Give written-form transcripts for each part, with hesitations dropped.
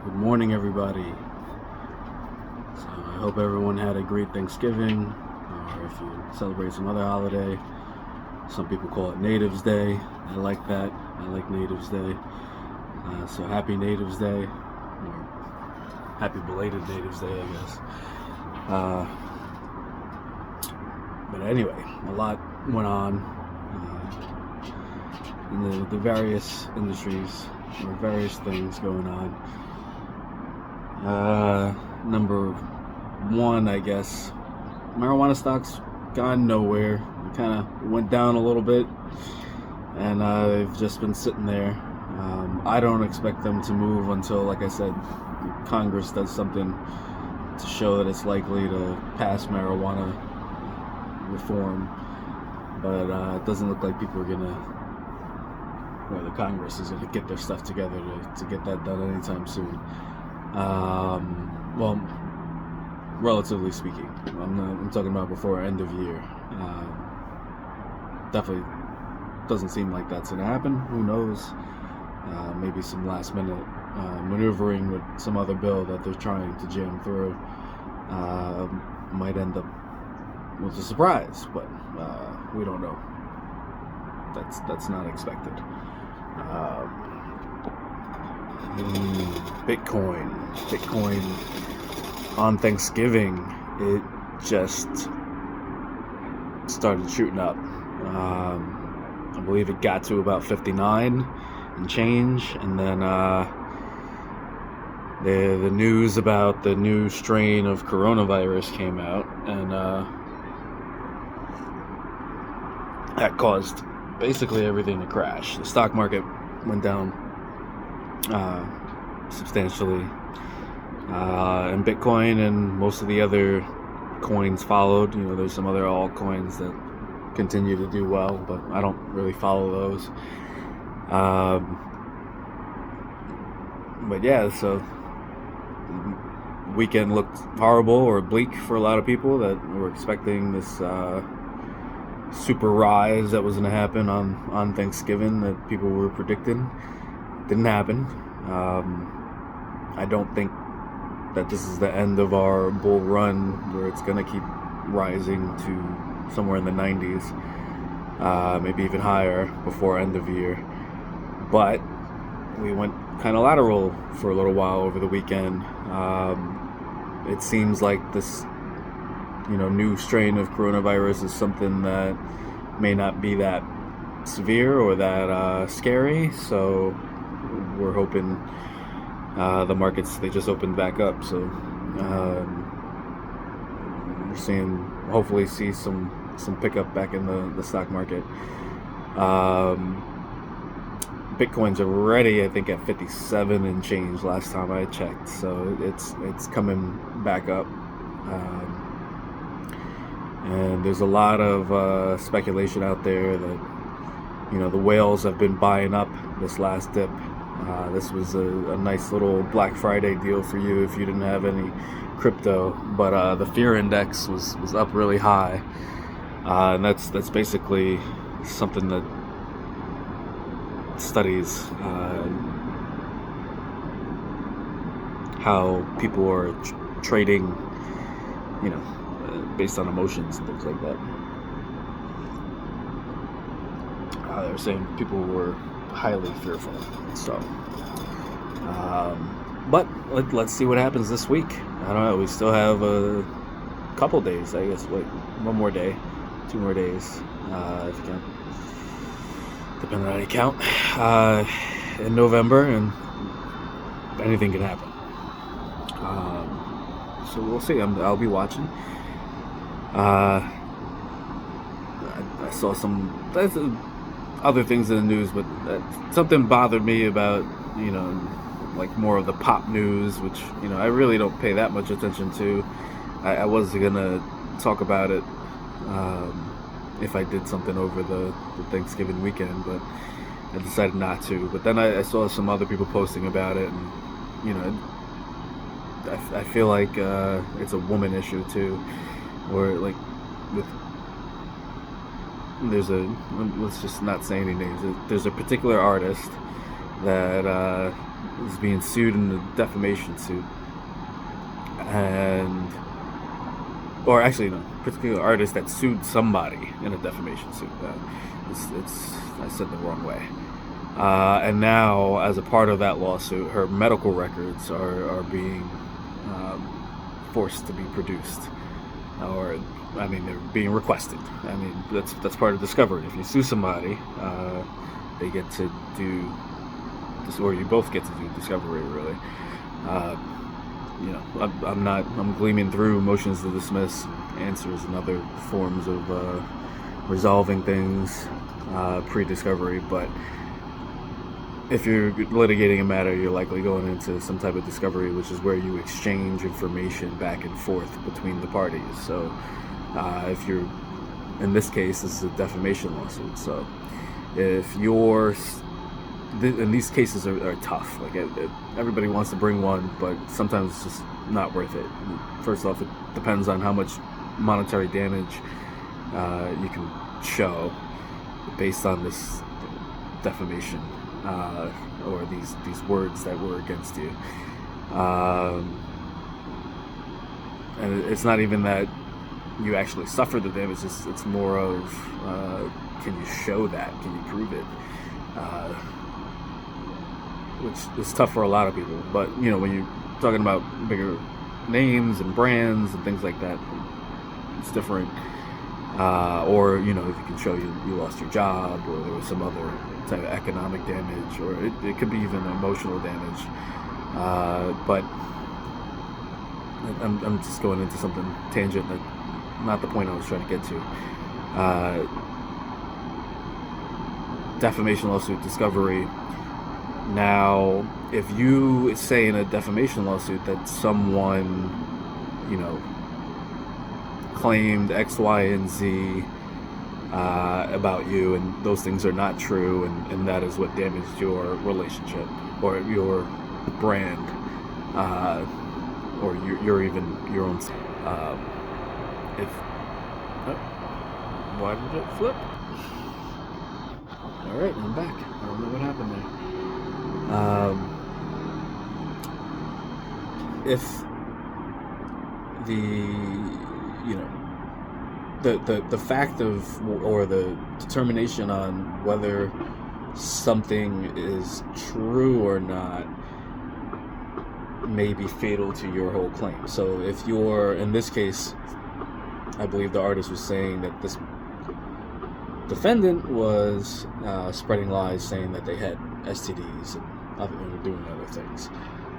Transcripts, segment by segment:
Good morning, everybody. So I hope everyone had a great Thanksgiving, or if you celebrate some other holiday. Some people call it Natives Day. I like that. I like Natives Day. So happy Natives Day, or happy belated Natives Day, I guess. Uh, but anyway, a lot went on in the various industries, or various things going on. Number one, I guess, marijuana stocks gone nowhere. It kind of went down a little bit, and they've just been sitting there. I don't expect them to move until, like I said, Congress does something to show that it's likely to pass marijuana reform. But it doesn't look like people are gonna, or the Congress is gonna get their stuff together to get that done anytime soon. Well, relatively speaking, I'm talking about before end of year. Definitely doesn't seem like that's gonna happen. Who knows? Maybe some last minute maneuvering with some other bill that they're trying to jam through might end up with a surprise, but we don't know. That's not expected. Bitcoin on Thanksgiving, it just started shooting up. I believe it got to about 59 and change, and then the news about the new strain of coronavirus came out, and that caused basically everything to crash. The stock market went down substantially, and Bitcoin and most of the other coins followed. There's some other altcoins that continue to do well, but I don't really follow those. But yeah, so weekend looked horrible or bleak for a lot of people that were expecting this super rise that was going to happen on Thanksgiving that people were predicting. Didn't happen. I don't think that this is the end of our bull run where it's going to keep rising to somewhere in the 90s, maybe even higher before end of year. But we went kind of lateral for a little while over the weekend. It seems like this new strain of coronavirus is something that may not be that severe or that scary, so we're hoping the markets, they just opened back up, so we're seeing, hopefully see some pickup back in the stock market. Bitcoin's already, I think, at 57 and change last time I checked, so it's coming back up. And there's a lot of speculation out there that the whales have been buying up this last dip. This was a nice little Black Friday deal for you if you didn't have any crypto, but the fear index was up really high, and that's basically something that studies how people are trading, based on emotions and things like that. They were saying people were highly fearful. So, but let's see what happens this week. I don't know. We still have a couple days, I guess. Wait, one more day, 2 more days, if you count, depending on how you count, in November, and anything can happen. So we'll see. I'll be watching. I saw some other things in the news, but something bothered me about, like more of the pop news, which, I really don't pay that much attention to. I was gonna talk about it if I did something over the Thanksgiving weekend, but I decided not to. But then I saw some other people posting about it, and, I feel like it's a woman issue too, or like let's just not say any names. There's a particular artist that is being sued in a defamation suit, and or actually no, particular artist that sued somebody in a defamation suit. It's I said the wrong way. And now, as a part of that lawsuit, her medical records are being forced to be produced, or I mean, they're being requested. I mean, that's part of discovery. If you sue somebody, they get to do this, or you both get to do discovery. Really, I'm gleaming through motions to dismiss, answers, and other forms of resolving things pre-discovery, but if you're litigating a matter, you're likely going into some type of discovery, which is where you exchange information back and forth between the parties. So if you're, in this case, this is a defamation lawsuit. So if you're, and these cases are tough. Like everybody wants to bring one, but sometimes it's just not worth it. First off, it depends on how much monetary damage you can show based on this defamation. Or these words that were against you, and it's not even that you actually suffer the damage. It's more of can you show that? Can you prove it? Which is tough for a lot of people. But when you're talking about bigger names and brands and things like that, it's different. Or if you can show you lost your job, or there was some other type of economic damage, or it could be even emotional damage. But I'm just going into something tangent that not the point I was trying to get to. Defamation lawsuit discovery. Now, if you say in a defamation lawsuit that someone, claimed X, Y, and Z about you, and those things are not true, and that is what damaged your relationship or your brand, or your even your own. Why did it flip? All right, I'm back. I don't know what happened there. If the fact of, or the determination on whether something is true or not may be fatal to your whole claim. So if you're, in this case, I believe the artist was saying that this defendant was spreading lies, saying that they had STDs and doing other things.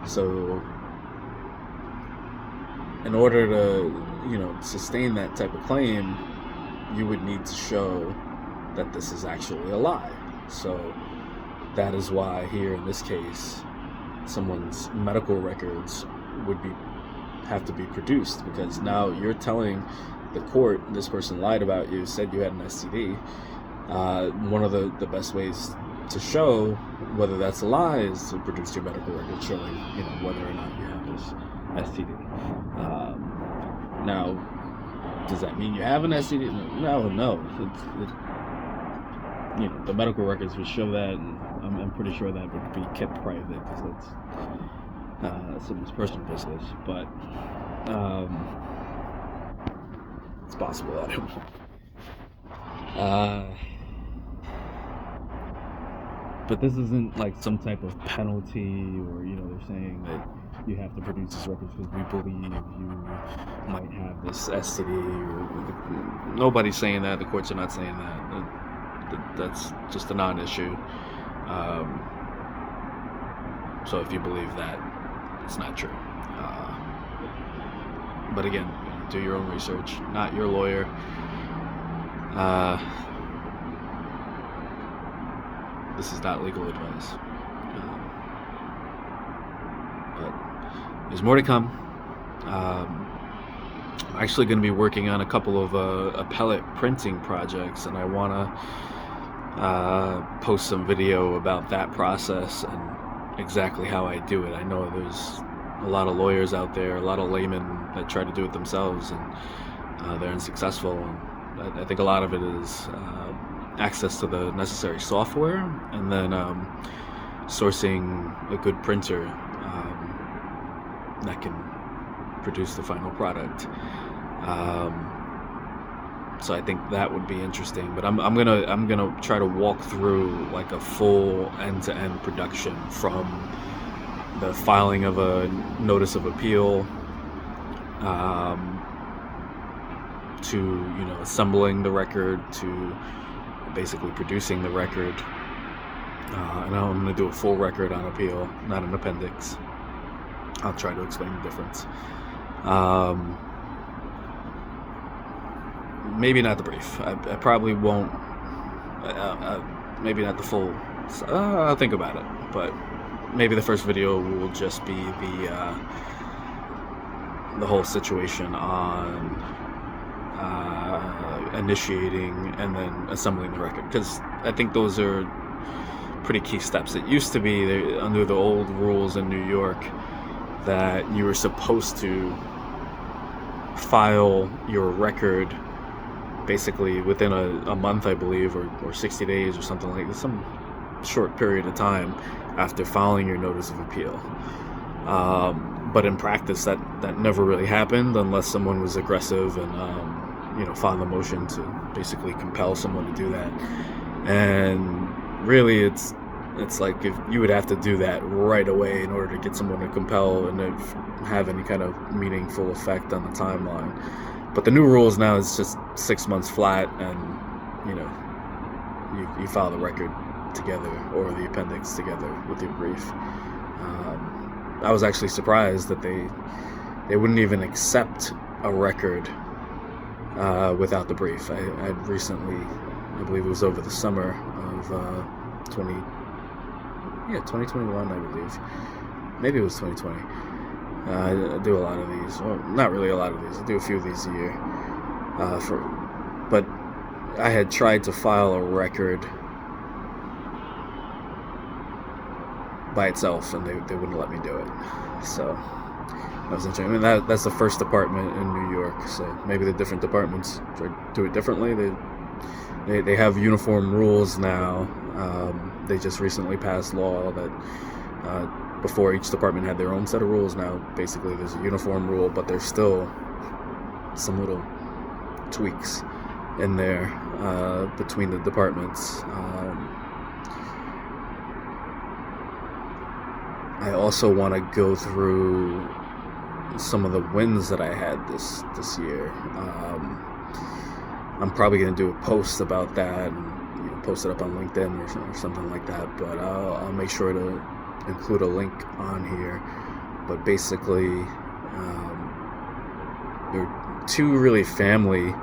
So in order to sustain that type of claim, you would need to show that this is actually a lie. So that is why here in this case, someone's medical records would have to be produced, because now you're telling the court this person lied about you, said you had an STD. One of the best ways to show whether that's a lie is to produce your medical record showing whether or not you have this STD. Now, does that mean you have an STD? No. The medical records would show that, and I'm pretty sure that would be kept private because that's someone's personal business. But it's possible. I don't know. But this isn't like some type of penalty, or they're saying that you have to produce these records because we believe you might have this STD. Or nobody's saying that. The courts are not saying that. That's just a non-issue. So if you believe that, it's not true. But again, do your own research. Not your lawyer. This is not legal advice. But there's more to come. I'm actually going to be working on a couple of appellate printing projects, and I want to post some video about that process and exactly how I do it. I know there's a lot of lawyers out there, a lot of laymen that try to do it themselves, and they're unsuccessful. And I think a lot of it is access to the necessary software, and then sourcing a good printer that can produce the final product. So I think that would be interesting. But I'm gonna try to walk through like a full end-to-end production from the filing of a notice of appeal to assembling the record, to basically producing the record. And I'm going to do a full record on appeal, not an appendix. I'll try to explain the difference. Maybe not the brief. I probably won't. Maybe not the full. I'll think about it. But maybe the first video will just be the whole situation on initiating and then assembling the record, because I think those are pretty key steps. It used to be under the old rules in New York that you were supposed to file your record basically within a month, I believe, or 60 days or something like this, some short period of time after filing your notice of appeal. But in practice, that never really happened unless someone was aggressive and filed a motion to basically compel someone to do that. And really, it's like if you would have to do that right away in order to get someone to compel and have any kind of meaningful effect on the timeline. But the new rules now is just 6 months flat, and you file the record together or the appendix together with your brief. I was actually surprised that they wouldn't even accept a record without the brief. I recently, I believe it was over the summer of 2021, I believe. Maybe it was 2020. I do a lot of these. Well, not really a lot of these. I do a few of these a year. But I had tried to file a record by itself, and they wouldn't let me do it. So that was interesting. I mean, that's the first department in New York. So maybe the different departments do it differently. They have uniform rules now. They just recently passed law that before each department had their own set of rules. Now basically there's a uniform rule, but there's still some little tweaks in there between the departments. I also want to go through some of the wins that I had this year. I'm probably going to do a post about that and post it up on LinkedIn or something like that, but I'll make sure to include a link on here. But basically, there were two really family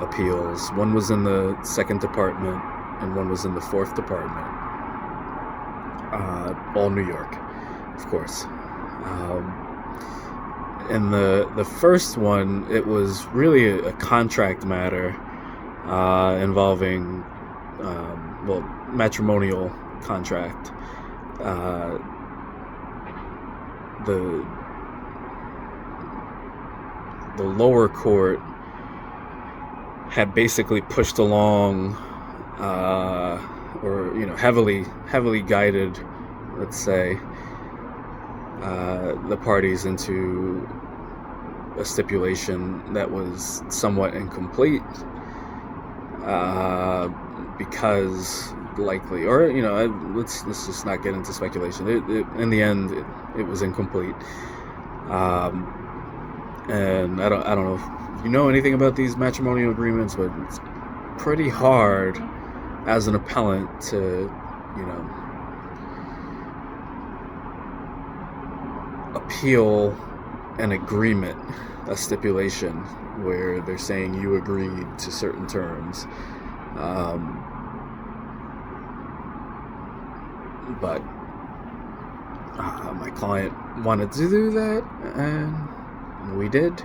appeals. One was in the 2nd department and one was in the 4th department. All New York, of course. And the first one, it was really a contract matter involving matrimonial contract. The lower court had basically pushed along or heavily guided, let's say, the parties into a stipulation that was somewhat incomplete, because likely, or let's just not get into speculation. In the end, it was incomplete, and I don't know if you know anything about these matrimonial agreements, but it's pretty hard as an appellant to appeal an agreement, a stipulation where they're saying you agreed to certain terms. But my client wanted to do that, and we did.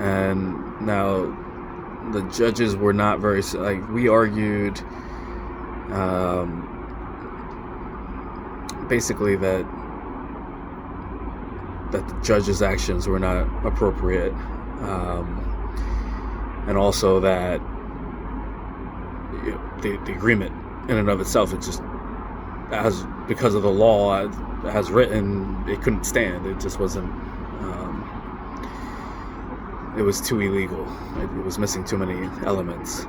And now the judges were not very, we argued basically that the judge's actions were not appropriate, and also that the agreement in and of itself, it just, as because of the law as written, it couldn't stand. It just wasn't. It was too illegal. It was missing too many elements.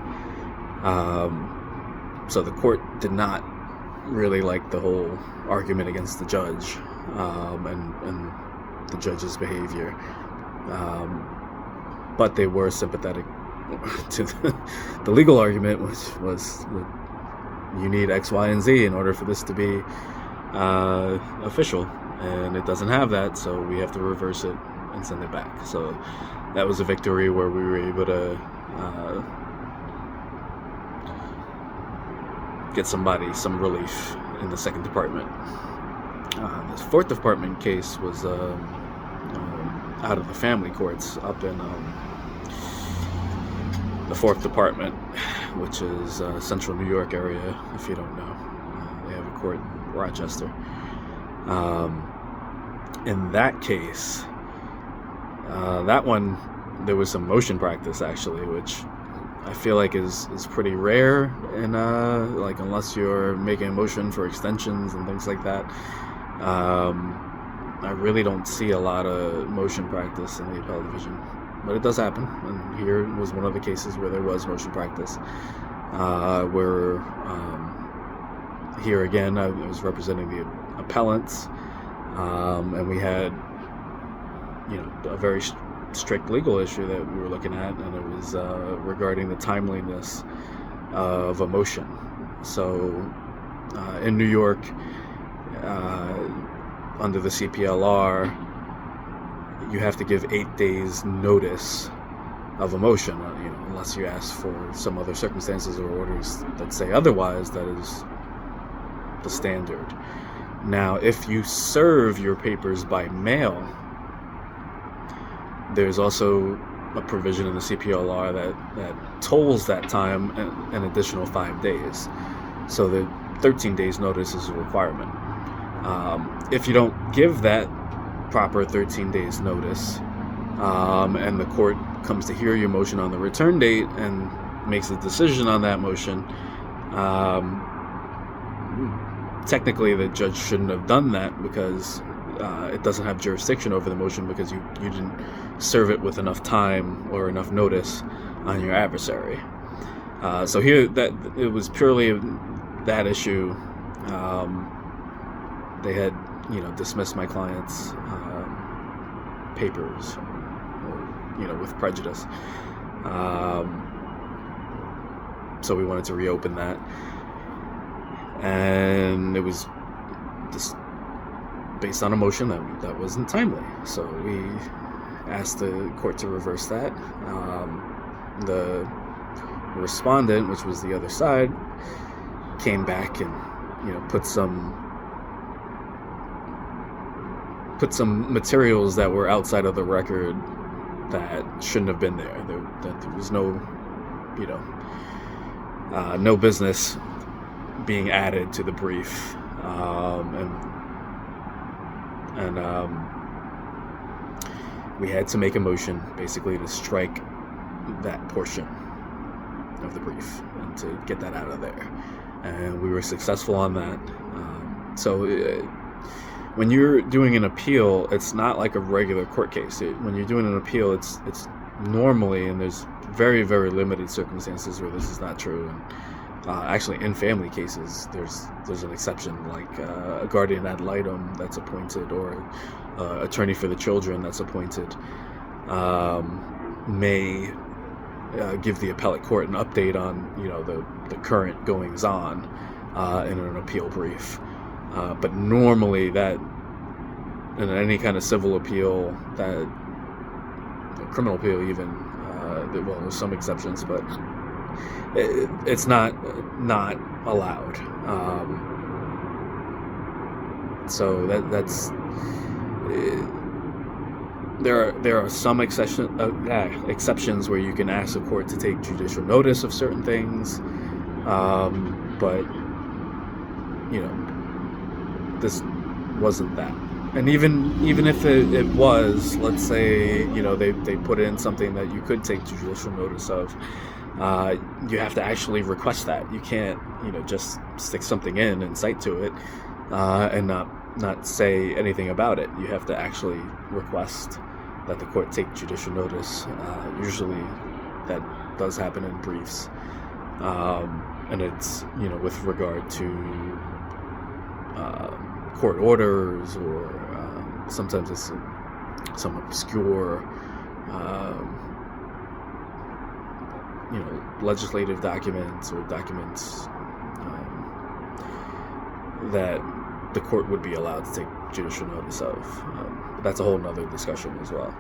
So the court did not really like the whole argument against the judge and the judge's behavior. But they were sympathetic to the legal argument, which was you need X, Y, and Z in order for this to be official, and it doesn't have that, so we have to reverse it and send it back. So that was a victory where we were able to get somebody some relief in the second department. The fourth department case was out of the family courts up in the fourth department, which is central New York area, if you don't know. They have a court in Rochester. In that case, that one, there was some motion practice actually, which I feel like is pretty rare, and like unless you're making a motion for extensions and things like that, I really don't see a lot of motion practice in the appellate division, but it does happen. And here was one of the cases where there was motion practice. Where here again, I was representing the appellants, and we had, a very strict legal issue that we were looking at, and it was regarding the timeliness of a motion. So in New York, under the CPLR, you have to give 8 days notice of a motion, unless you ask for some other circumstances or orders that say otherwise. That is the standard. Now, if you serve your papers by mail, there's also a provision in the CPLR that tolls that time an additional 5 days. So the 13 days notice is a requirement. If you don't give that proper 13 days notice, and the court comes to hear your motion on the return date and makes a decision on that motion, technically the judge shouldn't have done that, because it doesn't have jurisdiction over the motion, because you didn't serve it with enough time or enough notice on your adversary. So here, that it was purely that issue. They had dismissed my client's papers, with prejudice. So we wanted to reopen that, and it was just based on a motion that wasn't timely. So we asked the court to reverse that. The respondent, which was the other side, came back and put some materials that were outside of the record that shouldn't have been there. That there was no business being added to the brief, and we had to make a motion basically to strike that portion of the brief and to get that out of there, and we were successful on that. When you're doing an appeal, it's not like a regular court case. When you're doing an appeal, it's normally, and there's very, very limited circumstances where this is not true. And actually, in family cases, there's an exception, like a guardian ad litem that's appointed, or attorney for the children that's appointed, may give the appellate court an update on the current goings on in an appeal brief. But normally, that in any kind of civil appeal, that criminal appeal even, there's some exceptions, but it's not allowed. So that's there are some exceptions where you can ask the court to take judicial notice of certain things, but this wasn't that. And even if it was, let's say they put in something that you could take judicial notice of, you have to actually request that. You can't, just stick something in and cite to it, and not say anything about it. You have to actually request that the court take judicial notice. Usually that does happen in briefs. And it's, with regard to court orders, or sometimes it's some obscure, legislative documents, or documents that the court would be allowed to take judicial notice of. But that's a whole nother discussion as well.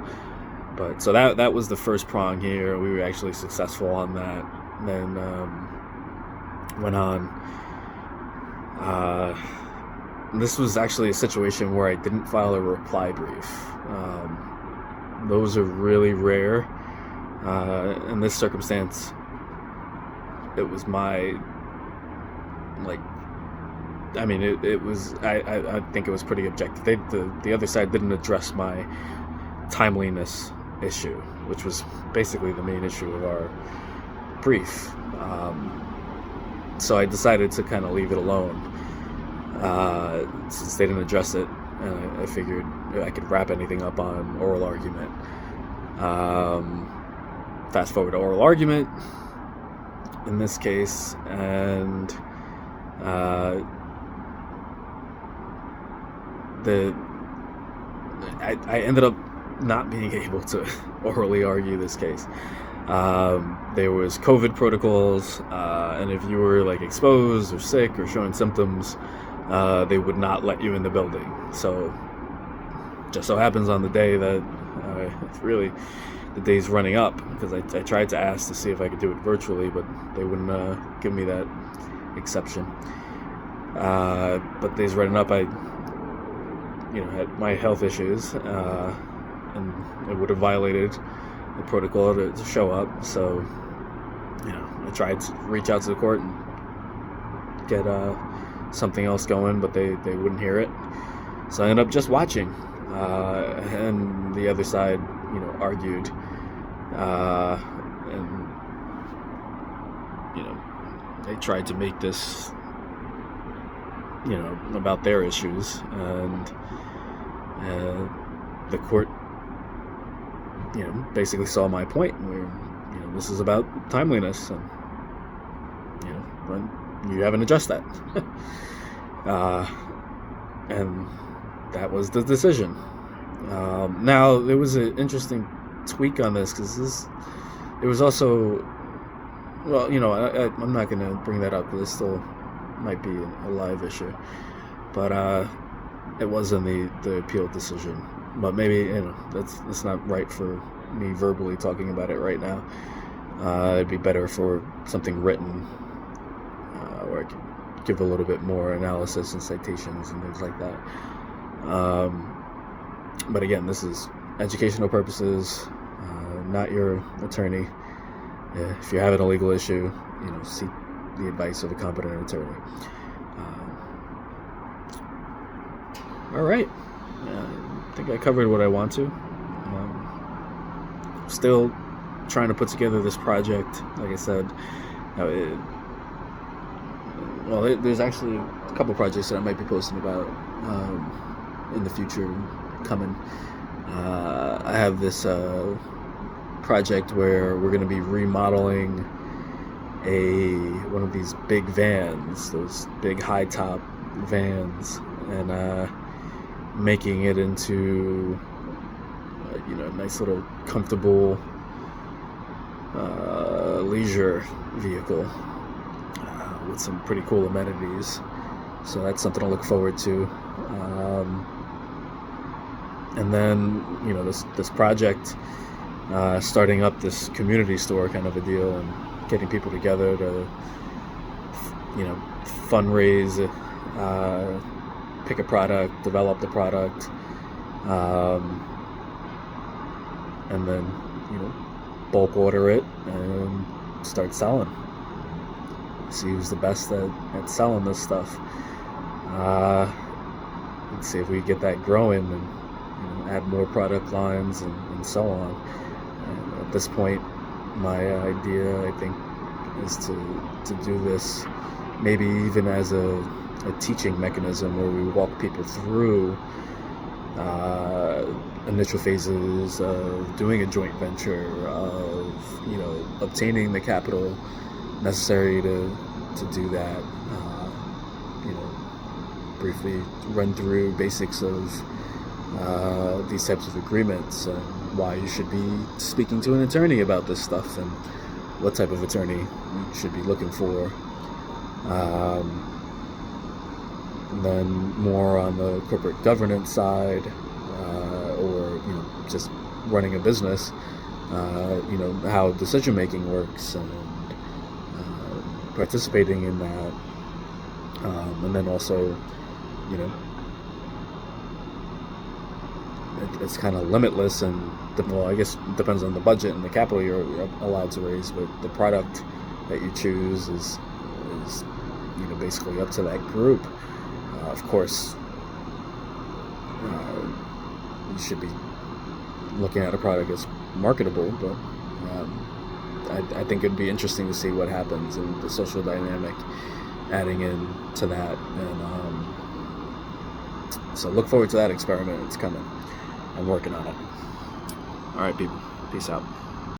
But so that was the first prong here. We were actually successful on that. Then went on. This was actually a situation where I didn't file a reply brief. Those are really rare. In this circumstance, it was my, it was, I think it was pretty objective. The other side didn't address my timeliness issue, which was basically the main issue of our brief. So I decided to kind of leave it alone, since they didn't address it, and I figured I could wrap anything up on oral argument. Fast forward to oral argument in this case, and I ended up not being able to orally argue this case. There was COVID protocols, and if you were exposed or sick or showing symptoms, they would not let you in the building. So just so happens on the day that it's really the day's running up, because I tried to ask to see if I could do it virtually, but they wouldn't give me that exception. But days running up, I had my health issues, and it would have violated the protocol to show up. So I tried to reach out to the court and get something else going, but they wouldn't hear it. So I ended up just watching, and the other side argued, and they tried to make this about their issues, and the court basically saw my point, where this is about timeliness, and when you haven't addressed that. And that was the decision. Now, there was an interesting tweak on this, because it was also, well, I'm not going to bring that up, because it still might be a live issue, but it was in the appeal decision. But maybe that's not right for me verbally talking about it right now. It'd be better for something written, where I could give a little bit more analysis and citations and things like that. But again, this is educational purposes, not your attorney. If you're having a legal issue, seek the advice of a competent attorney. All right. I think I covered what I want to. Still trying to put together this project. Like I said, there's actually a couple projects that I might be posting about in the future coming. I have this project where we're going to be remodeling one of these big vans, those big high top vans, and making it into a nice little comfortable leisure vehicle with some pretty cool amenities. So that's something to look forward to. And then this project, starting up this community store kind of a deal, and getting people together to fundraise, pick a product, develop the product, and then bulk order it and start selling. See who's the best at selling this stuff. Let's see if we get that growing, and add more product lines and so on. And at this point, my idea, I think, is to do this, maybe even as a teaching mechanism where we walk people through initial phases of doing a joint venture, of obtaining the capital necessary to do that. Briefly run through basics of these types of agreements and why you should be speaking to an attorney about this stuff and what type of attorney you should be looking for. And then more on the corporate governance side, or just running a business, how decision making works and participating in that, and then also, it's kind of limitless, and I guess it depends on the budget and the capital you're allowed to raise, but the product that you choose is basically up to that group. Of course, you should be looking at a product that's marketable, but I think it'd be interesting to see what happens and the social dynamic adding in to that, and so look forward to that experiment. It's coming. I'm working on it. All right, people. Peace out.